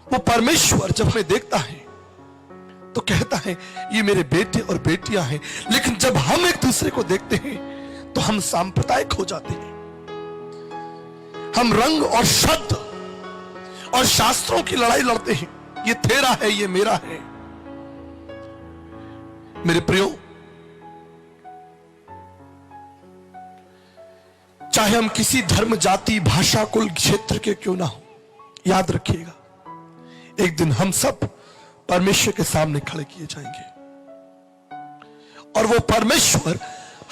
वो परमेश्वर जब हमें देखता है तो कहता है ये मेरे बेटे और बेटियां हैं। लेकिन जब हम एक दूसरे को देखते हैं तो हम सांप्रदायिक हो जाते हैं। हम रंग और शब्द और शास्त्रों की लड़ाई लड़ते हैं, ये तेरा है, ये मेरा है। मेरे प्रियो, चाहे हम किसी धर्म, जाति, भाषा, कुल, क्षेत्र के क्यों ना हो, याद रखिएगा एक दिन हम सब परमेश्वर के सामने खड़े किए जाएंगे और वो परमेश्वर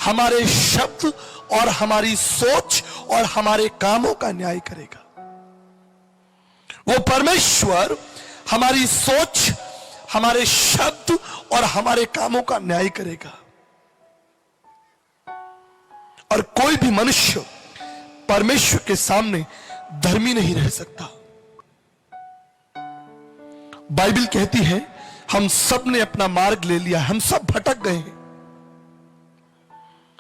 हमारे शब्द और हमारी सोच और हमारे कामों का न्याय करेगा। वो परमेश्वर हमारी सोच, हमारे शब्द और हमारे कामों का न्याय करेगा। और कोई भी मनुष्य परमेश्वर के सामने धर्मी नहीं रह सकता। बाइबल कहती है हम सब ने अपना मार्ग ले लिया, हम सब भटक गए हैं,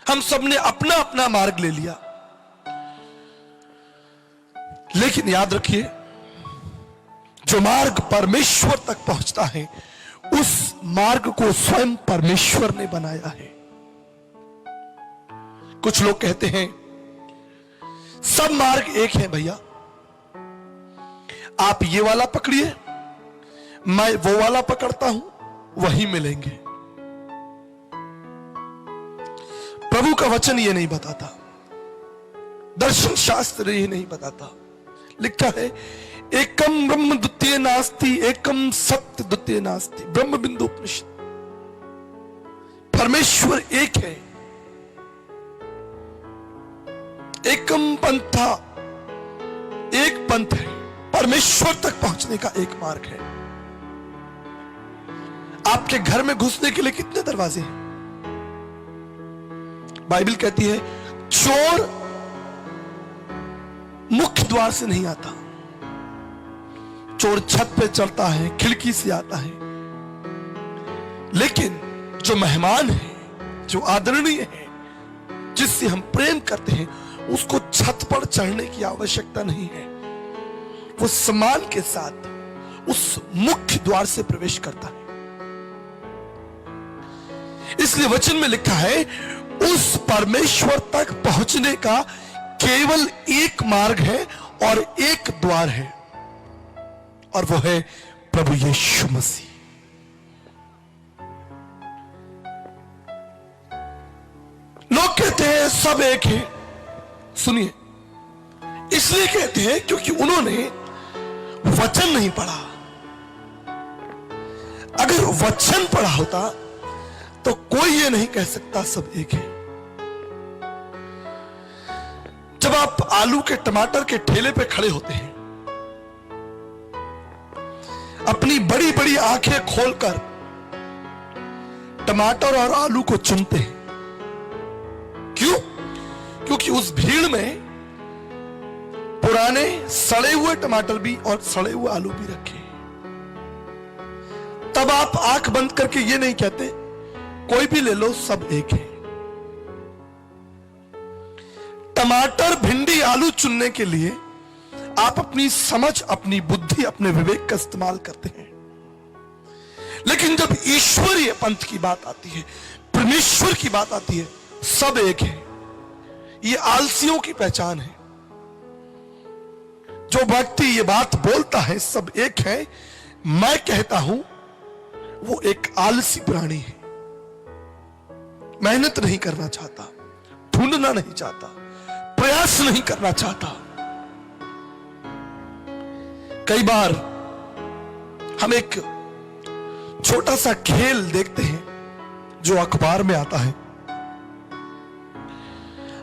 हम सब ने अपना अपना मार्ग ले लिया। लेकिन याद रखिए, जो मार्ग परमेश्वर तक पहुंचता है उस मार्ग को स्वयं परमेश्वर ने बनाया है। कुछ लोग कहते हैं सब मार्ग एक है भैया, आप ये वाला पकड़िए, मैं वो वाला पकड़ता हूं, वही मिलेंगे। प्रभु का वचन ये नहीं बताता, दर्शन शास्त्र ये नहीं बताता। लिखा है एकम ब्रह्म द्वितीय नास्ति, एकम सत्य द्वितीय नास्ति, ब्रह्म बिंदु उपनिषद। परमेश्वर एक है, एकम पंथा, एक पंथ है, परमेश्वर तक पहुंचने का एक मार्ग है। आपके घर में घुसने के लिए कितने दरवाजे हैं? बाइबल कहती है चोर मुख्य द्वार से नहीं आता, चोर छत पे चढ़ता है, खिड़की से आता है। लेकिन जो मेहमान है, जो आदरणीय है, जिससे हम प्रेम करते हैं, उसको छत पर चढ़ने की आवश्यकता नहीं है। वो सम्मान के साथ उस मुख्य द्वार से प्रवेश करता है। इसलिए वचन में लिखा है उस परमेश्वर तक पहुंचने का केवल एक मार्ग है और एक द्वार है, और वो है प्रभु यीशु मसीह। लोग कहते हैं सब एक है। सुनिए, इसलिए कहते हैं क्योंकि उन्होंने वचन नहीं पढ़ा। अगर वचन पढ़ा होता तो कोई ये नहीं कह सकता सब एक है। जब आप आलू के, टमाटर के ठेले पे खड़े होते हैं, अपनी बड़ी बड़ी आंखें खोलकर टमाटर और आलू को चुनते हैं। क्यों? क्योंकि उस भीड़ में पुराने सड़े हुए टमाटर भी और सड़े हुए आलू भी रखे। तब आप आंख बंद करके ये नहीं कहते कोई भी ले लो सब एक है। टमाटर, भिंडी, आलू चुनने के लिए आप अपनी समझ, अपनी बुद्धि, अपने विवेक का इस्तेमाल करते हैं। लेकिन जब ईश्वरीय पंथ की बात आती है, परमेश्वर की बात आती है, सब एक है। ये आलसियों की पहचान है। जो व्यक्ति ये बात बोलता है सब एक है, मैं कहता हूं वो एक आलसी प्राणी है। मेहनत नहीं करना चाहता, ढूंढना नहीं चाहता, प्रयास नहीं करना चाहता। कई बार हम एक छोटा सा खेल देखते हैं जो अखबार में आता है,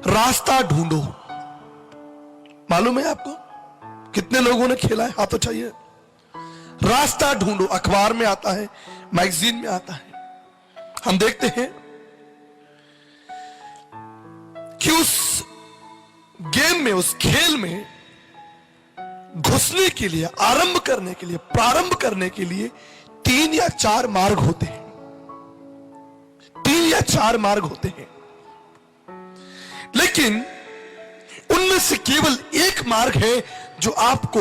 रास्ता ढूंढो। मालूम है आपको कितने लोगों ने खेला है? हाथ उठाइए। रास्ता ढूंढो अखबार में आता है, मैगजीन में आता है। हम देखते हैं कि उस गेम में, उस खेल में घुसने के लिए, आरंभ करने के लिए, प्रारंभ करने के लिए 3 या 4 मार्ग होते हैं। 3 या 4 मार्ग होते हैं, लेकिन उनमें से केवल एक मार्ग है जो आपको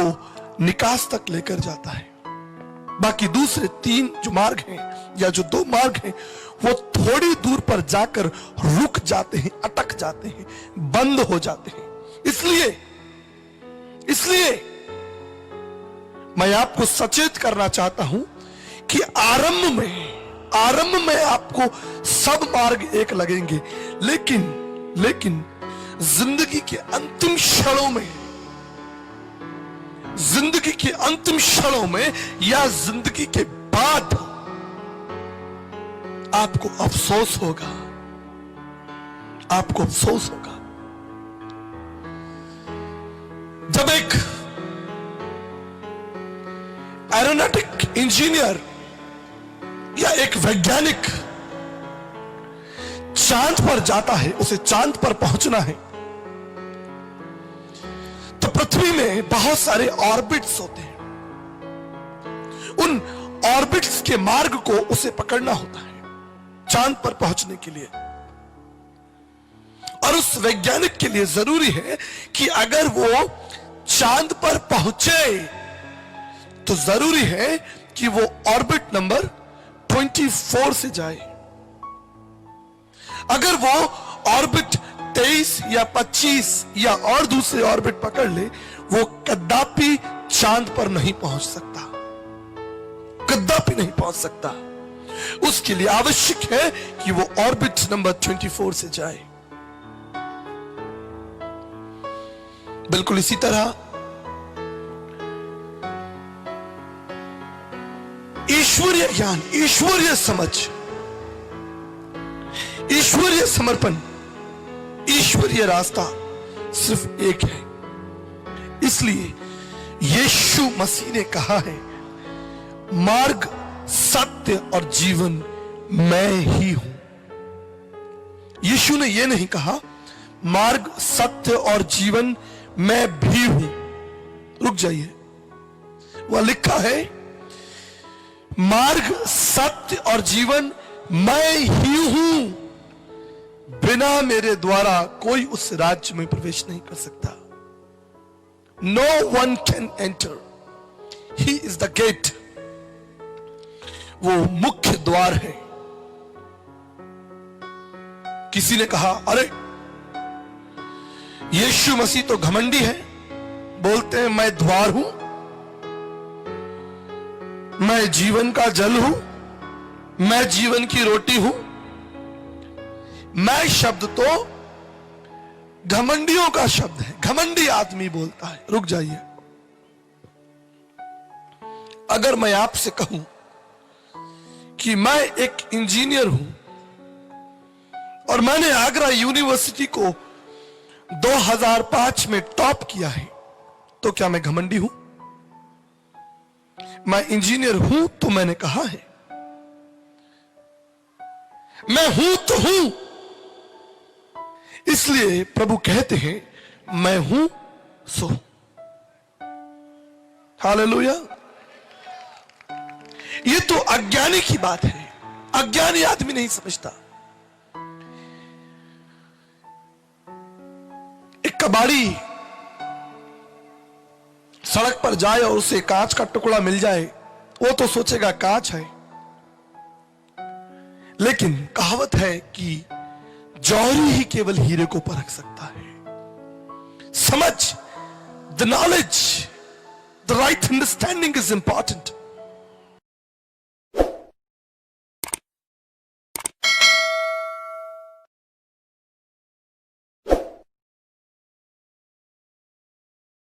निकास तक लेकर जाता है। बाकी दूसरे 3 जो मार्ग हैं या जो 2 मार्ग हैं वो थोड़ी दूर पर जाकर रुक जाते हैं, अटक जाते हैं, बंद हो जाते हैं। इसलिए मैं आपको सचेत करना चाहता हूं कि आरंभ में आपको सब मार्ग एक लगेंगे, लेकिन जिंदगी के अंतिम क्षणों में या जिंदगी के बाद आपको अफसोस होगा। जब एक एरोनॉटिक इंजीनियर या एक वैज्ञानिक चांद पर जाता है, उसे चांद पर पहुंचना है, तो पृथ्वी में बहुत सारे ऑर्बिट्स होते हैं। उन ऑर्बिट्स के मार्ग को उसे पकड़ना होता है चांद पर पहुंचने के लिए। और उस वैज्ञानिक के लिए जरूरी है कि अगर वो चांद पर पहुंचे तो जरूरी है कि वो ऑर्बिट नंबर 24 से जाए। अगर वो ऑर्बिट 23 या 25 या और दूसरे ऑर्बिट पकड़ ले, वो कदापि चांद पर नहीं पहुंच सकता। उसके लिए आवश्यक है कि वो ऑर्बिट नंबर 24 से जाए। बिल्कुल इसी तरह ईश्वरीय ज्ञान, ईश्वरीय समझ, ईश्वरीय समर्पण, ईश्वरीय रास्ता सिर्फ एक है। इसलिए यीशु मसीह ने कहा है, मार्ग, सत्य और जीवन मैं ही हूं। यीशु ने यह नहीं कहा मार्ग, सत्य और जीवन मैं भी हूं। रुक जाइए, वह लिखा है मार्ग, सत्य और जीवन मैं ही हूं, बिना मेरे द्वारा कोई उस राज्य में प्रवेश नहीं कर सकता। No one can enter. He is the gate. वो मुख्य द्वार है। किसी ने कहा, अरे यीशु मसीह तो घमंडी है, बोलते हैं मैं द्वार हूं, मैं जीवन का जल हूं, मैं जीवन की रोटी हूं। मैं शब्द तो घमंडियों का शब्द है, घमंडी आदमी बोलता है। रुक जाइए, अगर मैं आपसे कहूं कि मैं एक इंजीनियर हूं और मैंने आगरा यूनिवर्सिटी को 2005 में टॉप किया है, तो क्या मैं घमंडी हूं? मैं इंजीनियर हूं तो मैंने कहा है, मैं हूं तो हूं। इसलिए प्रभु कहते हैं मैं हूं सो। हालेलुया। ये तो अज्ञानी की बात है, अज्ञानी आदमी नहीं समझता। एक कबाड़ी सड़क पर जाए और उसे कांच का टुकड़ा मिल जाए, वो तो सोचेगा कांच है। लेकिन कहावत है कि जौहरी ही केवल हीरे को परख सकता है। समझ, the knowledge, the right understanding is important.